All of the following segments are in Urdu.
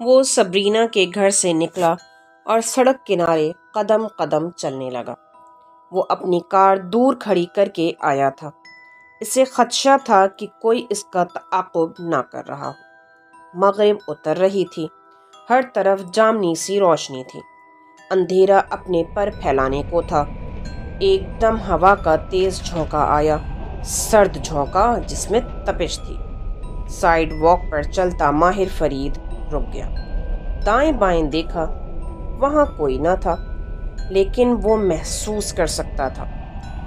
وہ سبرینا کے گھر سے نکلا اور سڑک کنارے قدم قدم چلنے لگا۔ وہ اپنی کار دور کھڑی کر کے آیا تھا۔ اسے خدشہ تھا کہ کوئی اس کا تعاقب نہ کر رہا ہو۔ مغرب اتر رہی تھی۔ ہر طرف جامنی سی روشنی تھی۔ اندھیرا اپنے پر پھیلانے کو تھا۔ ایک دم ہوا کا تیز جھونکا آیا، سرد جھونکا جس میں تپش تھی۔ سائیڈ واک پر چلتا ماہر فرید رک گیا۔ دائیں بائیں دیکھا، وہاں کوئی نہ تھا، لیکن وہ محسوس کر سکتا تھا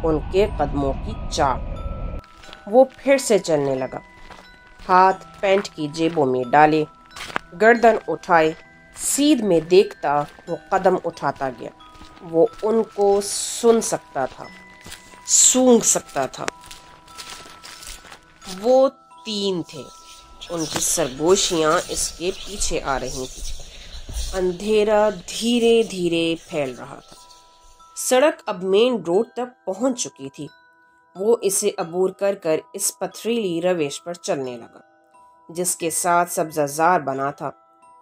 ان کے قدموں کی چاپ۔ وہ پھر سے چلنے لگا، ہاتھ پینٹ کی جیبوں میں ڈالے، گردن اٹھائے، سیدھ میں دیکھتا وہ قدم اٹھاتا گیا۔ وہ ان کو سن سکتا تھا، سونگھ سکتا تھا۔ وہ تین تھے، ان کی سرگوشیاں اس کے پیچھے آ رہی تھیں۔ اندھیرا دھیرے دھیرے پھیل رہا تھا۔ سڑک اب مین روڈ تک پہنچ چکی تھی۔ وہ اسے عبور کر کر اس پتھریلی روش پر چلنے لگا جس کے ساتھ سبزہ زار بنا تھا۔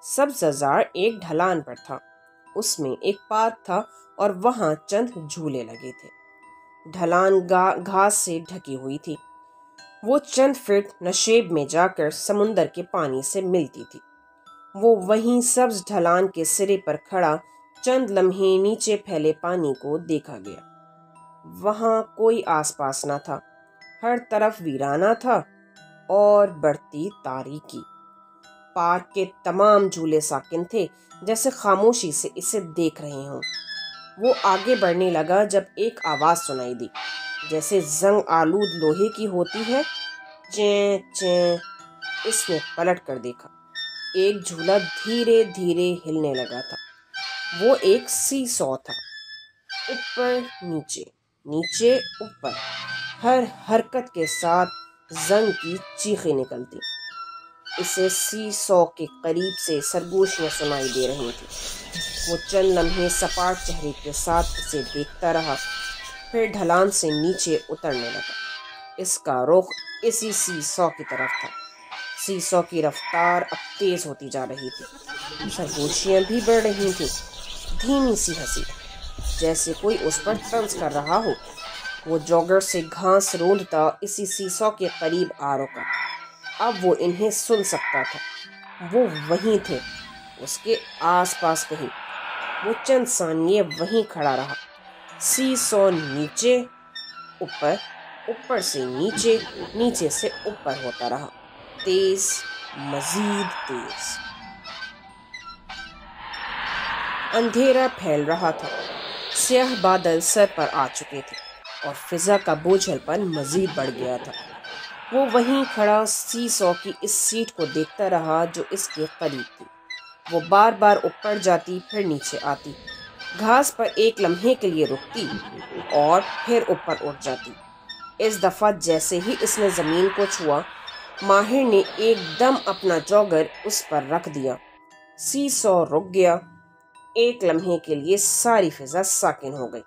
سبزہ زار ایک ڈھلان پر تھا، اس میں ایک پارک تھا اور وہاں چند جھولے لگے تھے۔ ڈھلان گھاس سے ڈھکی ہوئی تھی۔ وہ چند فٹ نشیب میں جا کر سمندر کے پانی سے ملتی تھی۔ وہ وہیں سبز ڈھلان کے سرے پر کھڑا چند لمحے نیچے پھیلے پانی کو دیکھا گیا۔ وہاں کوئی آس پاس نہ تھا، ہر طرف ویرانہ تھا اور بڑھتی تاریکی۔ پارک کے تمام جھولے ساکن تھے، جیسے خاموشی سے اسے دیکھ رہے ہوں۔ وہ آگے بڑھنے لگا جب ایک آواز سنائی دی، جیسے زنگ آلود لوہے کی ہوتی ہے، چیں چیں۔ اس نے پلٹ کر دیکھا، ایک جھولا دھیرے دھیرے ہلنے لگا تھا۔ وہ ایک سی سو تھا، اوپر نیچے، نیچے اوپر، ہر حرکت کے ساتھ زنگ کی چیخیں نکلتی۔ اسے سی سو کے قریب سے سرگوشیاں سنائی دے رہی تھی۔ وہ چند لمحے سپاٹ چہرے کے ساتھ اسے دیکھتا رہا، پھر ڈھلان سے نیچے اترنے لگا۔ اس کا رخ اسی سی سو کی طرف تھا۔ سی سو کی رفتار اب تیز ہوتی جا رہی تھی، سرگوشیاں بھی بڑھ رہی تھیں۔ دھیمی سی ہنسی، جیسے کوئی اس پر طنز کر رہا ہو۔ وہ جوگر سے گھاس روندتا اسی سی سو کے قریب آ رکا۔ اب وہ انہیں سن سکتا تھا۔ وہ وہیں تھے، اس کے آس پاس کہیں۔ وہ چند ثانیے وہیں کھڑا رہا۔ سی سو نیچے، اوپر، اوپر سے نیچے، نیچے سے اوپر ہوتا رہا، تیز، مزید تیز۔ اندھیرا پھیل رہا تھا، سیاہ بادل سر پر آ چکے تھے اور فضا کا بوجھل پن مزید بڑھ گیا تھا۔ وہ وہیں کھڑا سی سو کی اس سیٹ کو دیکھتا رہا جو اس کے قریب تھی۔ وہ بار بار اوپر جاتی، پھر نیچے آتی، گھاس پر ایک لمحے کے لیے رکتی اور پھر اوپر اٹھ جاتی۔ اس دفعہ جیسے ہی اس نے زمین کو چھوا، ماہر نے ایک دم اپنا جوگر اس پر رکھ دیا۔ سی سو رک گیا۔ ایک لمحے کے لیے ساری فضا ساکن ہو گئی۔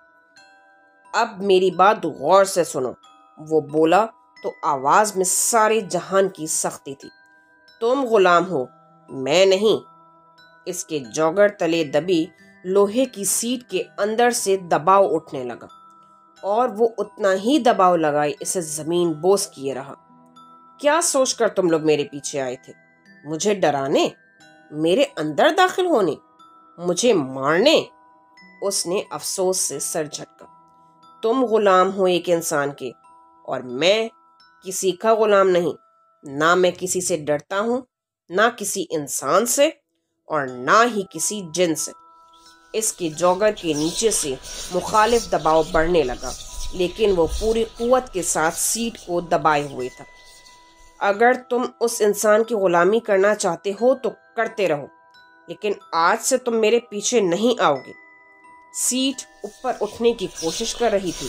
اب میری بات غور سے سنو، وہ بولا تو آواز میں سارے جہان کی سختی تھی۔ تم غلام ہو، میں نہیں۔ اس کے جوگر تلے دبی لوہے کی سیٹ کے اندر سے دباؤ اٹھنے لگا اور وہ اتنا ہی دباؤ لگائے اسے زمین بوس کیے رہا۔ کیا سوچ کر تم لوگ میرے پیچھے آئے تھے؟ مجھے ڈرانے؟ میرے اندر داخل ہونے؟ مجھے مارنے؟ اس نے افسوس سے سر جھٹکا۔ تم غلام ہو ایک انسان کے، اور میں کسی کا غلام نہیں۔ نہ میں کسی سے ڈرتا ہوں، نہ کسی انسان سے، اور نہ ہی کسی جن سے۔ اس کے جوگر کے نیچے سے مخالف دباؤ بڑھنے لگا، لیکن وہ پوری قوت کے ساتھ سیٹ کو دبائے ہوئے تھا۔ اگر تم اس انسان کی غلامی کرنا چاہتے ہو تو کرتے رہو، لیکن آج سے تم میرے پیچھے نہیں آؤ گے۔ سیٹ اوپر اٹھنے کی کوشش کر رہی تھی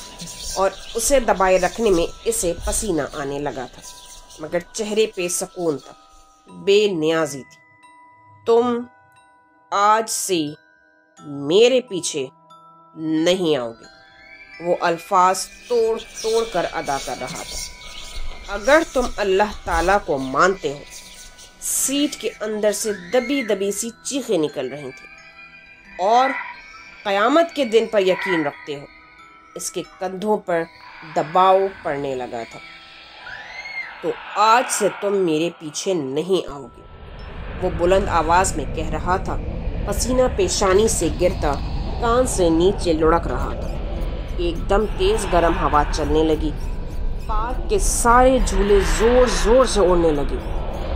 اور اسے دبائے رکھنے میں اسے پسینہ آنے لگا تھا، مگر چہرے پہ سکون تھا، بے نیازی تھی۔ تم آج سے میرے پیچھے نہیں آؤ گے، وہ الفاظ توڑ کر ادا کر رہا تھا۔ اگر تم اللہ تعالیٰ کو مانتے ہو سیٹ کے اندر سے دبی دبی سی چیخیں نکل رہی تھیں۔ اور قیامت کے دن پر یقین رکھتے ہو، اس کے کندھوں پر دباؤ پڑنے لگا تھا۔ تو آج سے تم میرے پیچھے نہیں آؤ گے، وہ بلند آواز میں کہہ رہا تھا۔ پسینہ پیشانی سے گرتا کان سے نیچے لڑک رہا تھا۔ ایک دم تیز گرم ہوا چلنے لگی۔ پارک کے سارے جھولے زور زور سے اڑنے لگے۔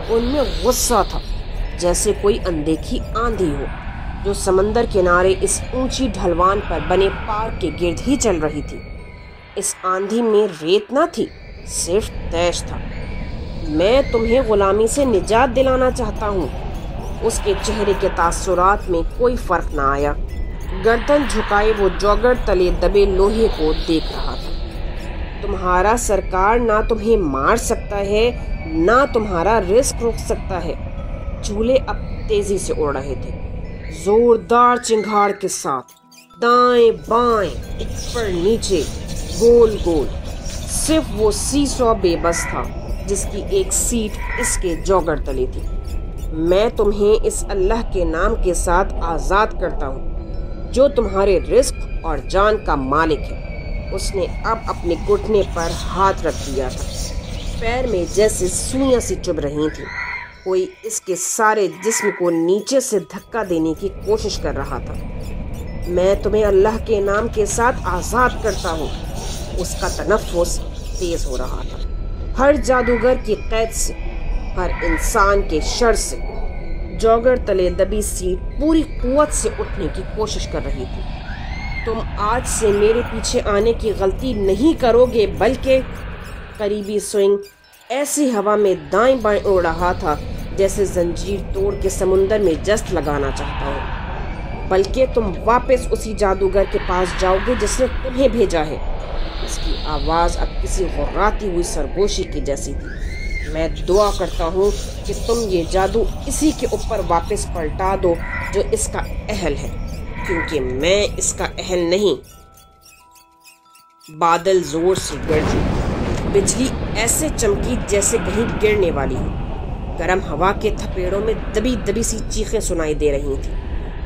ان میں غصہ تھا، جیسے کوئی اندیکھی آندھی ہو جو سمندر کنارے اس اونچی ڈھلوان پر بنے پارک کے گرد ہی چل رہی تھی۔ اس آندھی میں ریت نہ تھی، صرف تیش تھا۔ میں تمہیں غلامی سے نجات دلانا چاہتا ہوں۔ اس کے چہرے کے تاثرات میں کوئی فرق نہ آیا۔ گردن جھکائے وہ جاگر تلے دبے لوہے کو دیکھ رہا تھا۔ تمہارا سرکار نہ تمہیں مار سکتا ہے، نہ تمہارا رزق روک سکتا ہے۔ جھولے اب تیزی سے اڑ رہے تھے، زوردار چنگھاڑ کے ساتھ، دائیں بائیں، اوپر نیچے، گول گول۔ صرف وہ سی سو بے بس تھا جس کی ایک سیٹ اس کے جوگر تلے تھی۔ میں تمہیں اس اللہ کے نام کے ساتھ آزاد کرتا ہوں جو تمہارے رزق اور جان کا مالک ہے۔ اس نے اب اپنے گھٹنے پر ہاتھ رکھ دیا تھا۔ پیر میں جیسے سوئیاں سی چبھ رہی تھیں۔ کوئی اس کے سارے جسم کو نیچے سے دھکا دینے کی کوشش کر رہا تھا۔ میں تمہیں اللہ کے نام کے ساتھ آزاد کرتا ہوں۔ اس کا تنفس تیز ہو رہا تھا۔ ہر جادوگر کی قید سے، ہر انسان کے شر سے، جوگر تلے دبی سیٹ پوری قوت سے اٹھنے کی کوشش کر رہی تھی۔ تم آج سے میرے پیچھے آنے کی غلطی نہیں کرو گے، بلکہ قریبی سوئنگ ایسی ہوا میں دائیں بائیں اڑ رہا تھا جیسے زنجیر توڑ کے سمندر میں جست لگانا چاہتا ہو، بلکہ تم واپس اسی جادوگر کے پاس جاؤ گے جس نے تمہیں بھیجا ہے۔ اس کی آواز اب کسی غراتی ہوئی سرگوشی کی جیسی تھی۔ میں دعا کرتا ہوں کہ تم یہ جادو اسی کے اوپر واپس پلٹا دو جو اس کا اہل ہے، کیونکہ میں اس کا اہل نہیں۔ بادل زور سے گرجے، بجلی ایسے چمکی جیسے کہیں گرنے والی ہو۔ گرم ہوا کے تھپیڑوں میں دبی دبی سی چیخیں سنائی دے رہی تھیں۔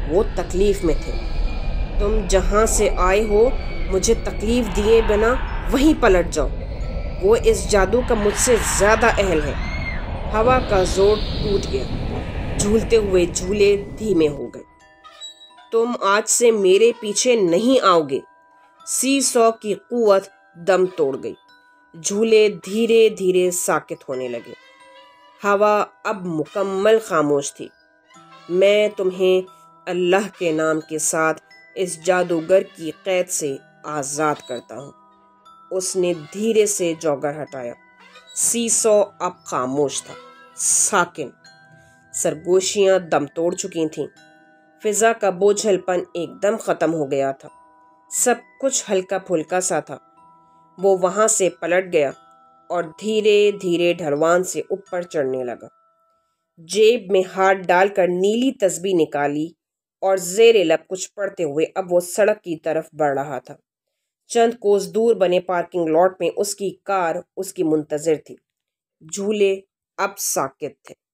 وہ تکلیف میں تھے۔ تم جہاں سے آئے ہو مجھے تکلیف دیے بنا وہیں پلٹ جاؤ۔ وہ اس جادو کا مجھ سے زیادہ اہل ہے۔ ہوا کا زور ٹوٹ گیا۔ جھولتے ہوئے جھولے دھیمے ہو گئے۔ تم آج سے میرے پیچھے نہیں آؤ گے۔ سی سو کی قوت دم توڑ گئی۔ جھولے دھیرے دھیرے ساکت ہونے لگے۔ ہوا اب مکمل خاموش تھی۔ میں تمہیں اللہ کے نام کے ساتھ اس جادوگر کی قید سے آزاد کرتا ہوں۔ اس نے دھیرے سے جوگر ہٹایا۔ سی سو اب خاموش تھا، ساکن۔ سرگوشیاں دم توڑ چکی تھیں۔ فضا کا بوجھل پن ایک دم ختم ہو گیا تھا۔ سب کچھ ہلکا پھلکا سا تھا۔ وہ وہاں سے پلٹ گیا اور دھیرے دھیرے ڈھلوان سے اوپر چڑھنے لگا۔ جیب میں ہاتھ ڈال کر نیلی تسبیح نکالی اور زیر لب کچھ پڑھتے ہوئے اب وہ سڑک کی طرف بڑھ رہا تھا۔ چند کوس دور بنے پارکنگ لاٹ میں اس کی کار اس کی منتظر تھی۔ جھولے اب ساکت تھے۔